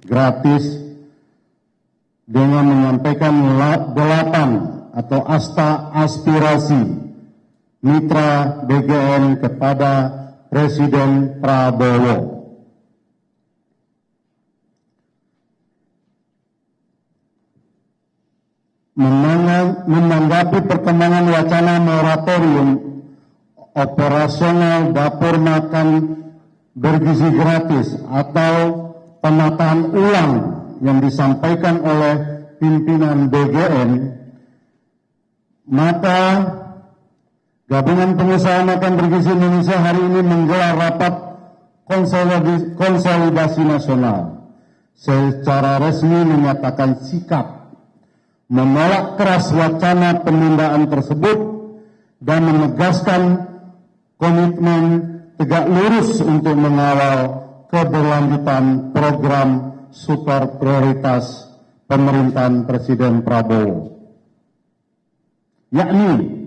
gratis dengan menyampaikan 8 atau aspirasi mitra BGN kepada Presiden Prabowo. Menanggapi perkembangan wacana moratorium operasional dapur makan bergizi gratis atau penataan ulang yang disampaikan oleh pimpinan BGN, maka Gabungan Pengusaha Makan Bergizi Indonesia hari ini menggelar rapat konsolidasi nasional secara resmi menyatakan sikap menolak keras wacana penundaan tersebut dan menegaskan komitmen tegak lurus untuk mengawal keberlanjutan program super prioritas pemerintahan Presiden Prabowo, yakni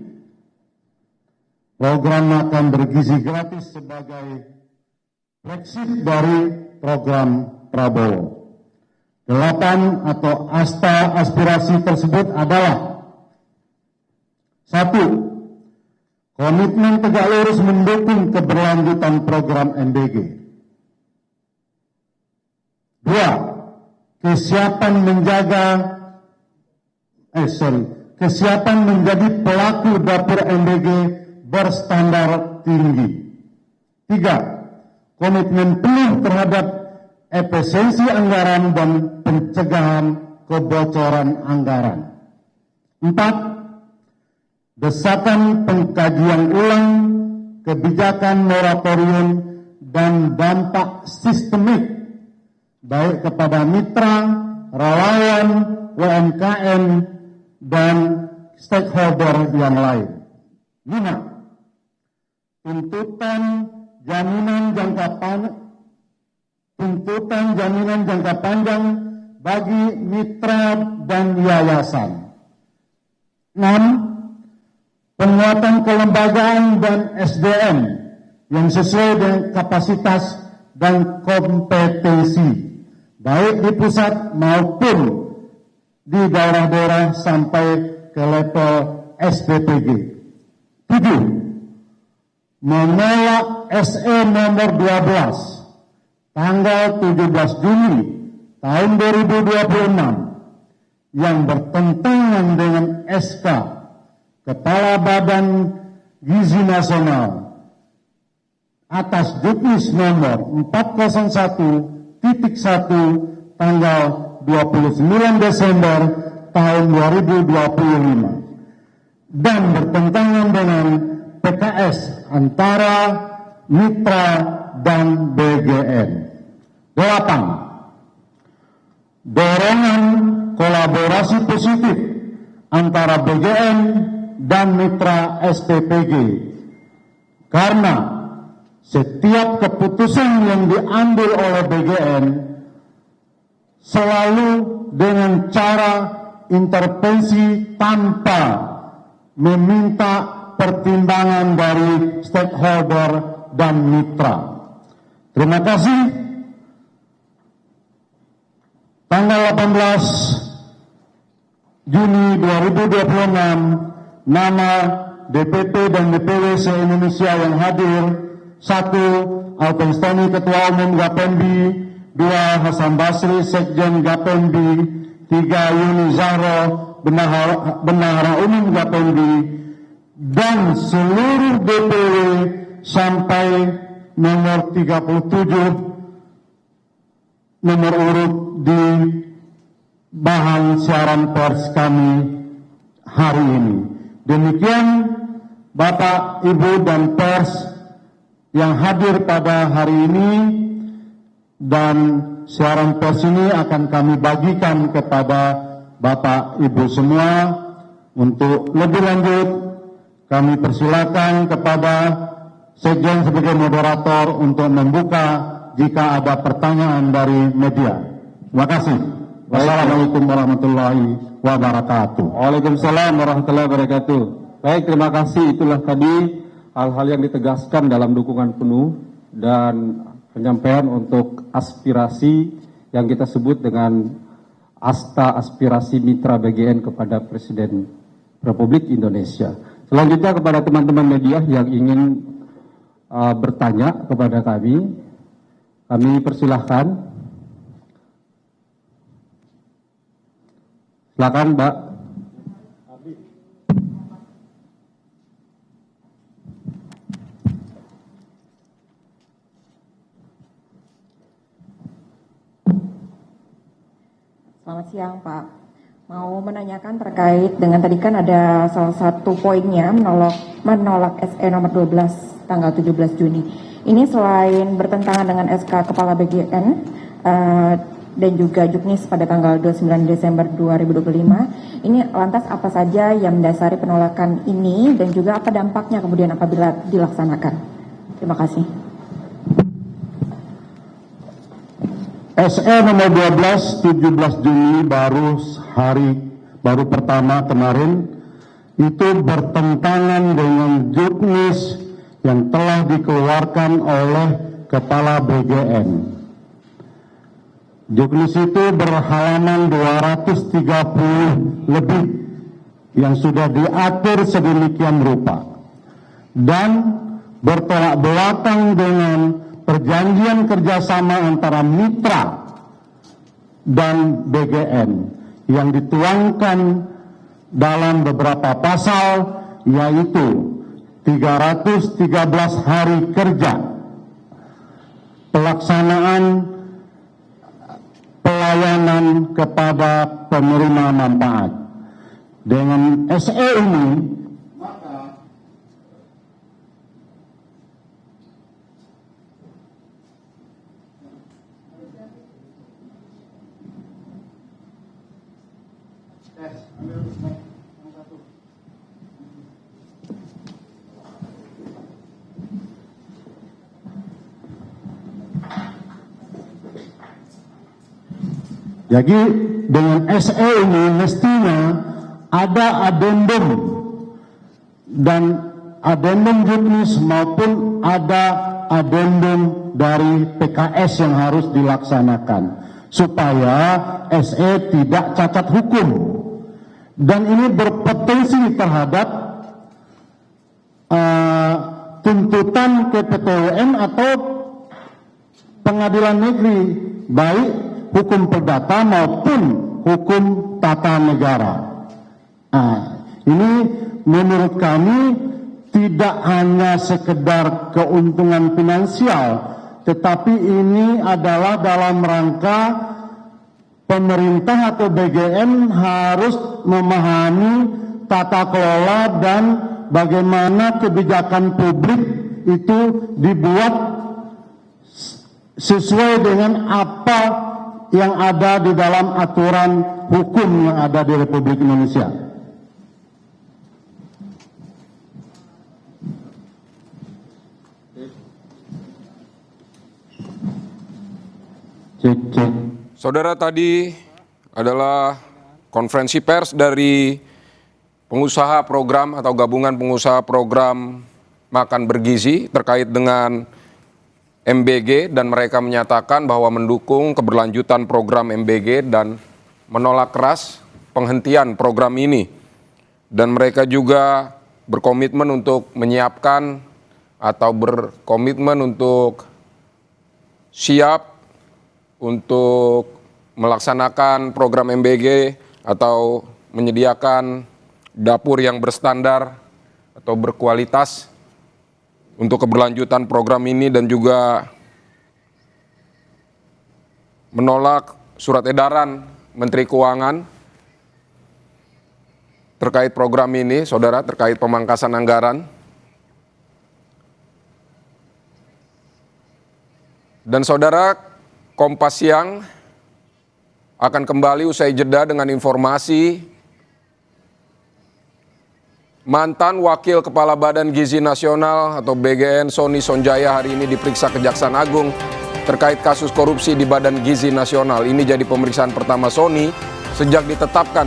program makan bergizi gratis sebagai flagship dari program Prabowo. 8 atau aspirasi tersebut adalah: 1. Komitmen tegak lurus mendukung keberlanjutan program MBG. 2. Kesiapan menjadi pelaku dapur MBG berstandar tinggi. 3. Komitmen penuh terhadap efisiensi anggaran dan pencegahan kebocoran anggaran. 4. Desakan pengkajian ulang kebijakan moratorium dan dampak sistemik baik kepada mitra, relawan, UMKM, dan stakeholder yang lain. 5. Tuntutan jaminan jangka panjang bagi mitra dan yayasan. 6. Penguatan kelembagaan dan SDM yang sesuai dengan kapasitas dan kompetensi, baik di pusat maupun di daerah-daerah sampai ke level SPPG. 7. Menolak SE nomor 12 tanggal 17 Juni tahun 2026 yang bertentangan dengan SK Kepala Badan Gizi Nasional atas Juknis nomor 401.1 tanggal 29 Desember tahun 2025 dan bertentangan dengan PKS antara mitra dan BGN. 8. Dorongan kolaborasi positif antara BGN dan mitra SPPG karena setiap keputusan yang diambil oleh BGN selalu dengan cara intervensi tanpa meminta pertimbangan dari stakeholder dan mitra. Terima kasih. Tanggal 18 Juni 2026, nama DPP dan DPW se-Indonesia yang hadir: 1. Alpen Stoni, Ketua Umum Gapembi. 2. Hasan Basri, Sekjen Gapembi. 3. Yuni Zahro, Bendahara Umum Gapembi. Dan seluruh DPW sampai nomor 37 nomor urut di bahan siaran pers kami hari ini. Demikian Bapak, Ibu, dan pers yang hadir pada hari ini, dan siaran pers ini akan kami bagikan kepada Bapak, Ibu semua. Untuk lebih lanjut, kami persilakan kepada Sekjen sebagai moderator untuk membuka jika ada pertanyaan dari media. Terima kasih. Wassalamualaikum warahmatullahi wabarakatuh. Waalaikumsalam warahmatullahi wabarakatuh. Baik, terima kasih. Itulah tadi hal-hal yang ditegaskan dalam dukungan penuh dan penyampaian untuk aspirasi yang kita sebut dengan Asta Aspirasi Mitra BGN kepada Presiden Republik Indonesia. Selanjutnya kepada teman-teman media yang ingin bertanya kepada kami persilahkan. Silakan, Mbak. Selamat siang, Pak. Mau menanyakan terkait dengan tadi kan ada salah satu poinnya menolak SE nomor 12 tanggal 17 Juni. Ini selain bertentangan dengan SK Kepala BGN dan juga Juknis pada tanggal 29 Desember 2025, ini lantas apa saja yang mendasari penolakan ini dan juga apa dampaknya kemudian apabila dilaksanakan? Terima kasih. SE nomor 12 17 Juni baru pertama kemarin itu bertentangan dengan juknis yang telah dikeluarkan oleh Kepala BGN. Juknis itu berhalaman 230 lebih yang sudah diatur sedemikian rupa dan bertolak belakang dengan perjanjian kerjasama antara mitra dan BGN yang dituangkan dalam beberapa pasal, yaitu 313 hari kerja, pelaksanaan pelayanan kepada penerima manfaat. Dengan SE ini, jadi dengan SE ini mestinya ada adendum dan adendum juknis maupun ada adendum dari PKS yang harus dilaksanakan supaya SE tidak cacat hukum, dan ini berpotensi terhadap tuntutan ke PTWN atau pengadilan negeri, baik hukum perdata maupun hukum tata negara. Ini menurut kami tidak hanya sekedar keuntungan finansial, tetapi ini adalah dalam rangka pemerintah atau BGN harus memahami tata kelola dan bagaimana kebijakan publik itu dibuat sesuai dengan apa yang ada di dalam aturan hukum yang ada di Republik Indonesia. Cek. Saudara, tadi adalah konferensi pers dari pengusaha program atau gabungan pengusaha program makan bergizi terkait dengan MBG, dan mereka menyatakan bahwa mendukung keberlanjutan program MBG dan menolak keras penghentian program ini. Dan mereka juga berkomitmen untuk menyiapkan atau berkomitmen untuk siap untuk melaksanakan program MBG atau menyediakan dapur yang berstandar atau berkualitas untuk keberlanjutan program ini, dan juga menolak surat edaran Menteri Keuangan terkait program ini, saudara, terkait pemangkasan anggaran. Dan saudara, Kompas Siang akan kembali usai jeda dengan informasi mantan Wakil Kepala Badan Gizi Nasional atau BGN Sony Sonjaya hari ini diperiksa Kejaksaan Agung terkait kasus korupsi di Badan Gizi Nasional. Ini jadi pemeriksaan pertama Sony sejak ditetapkan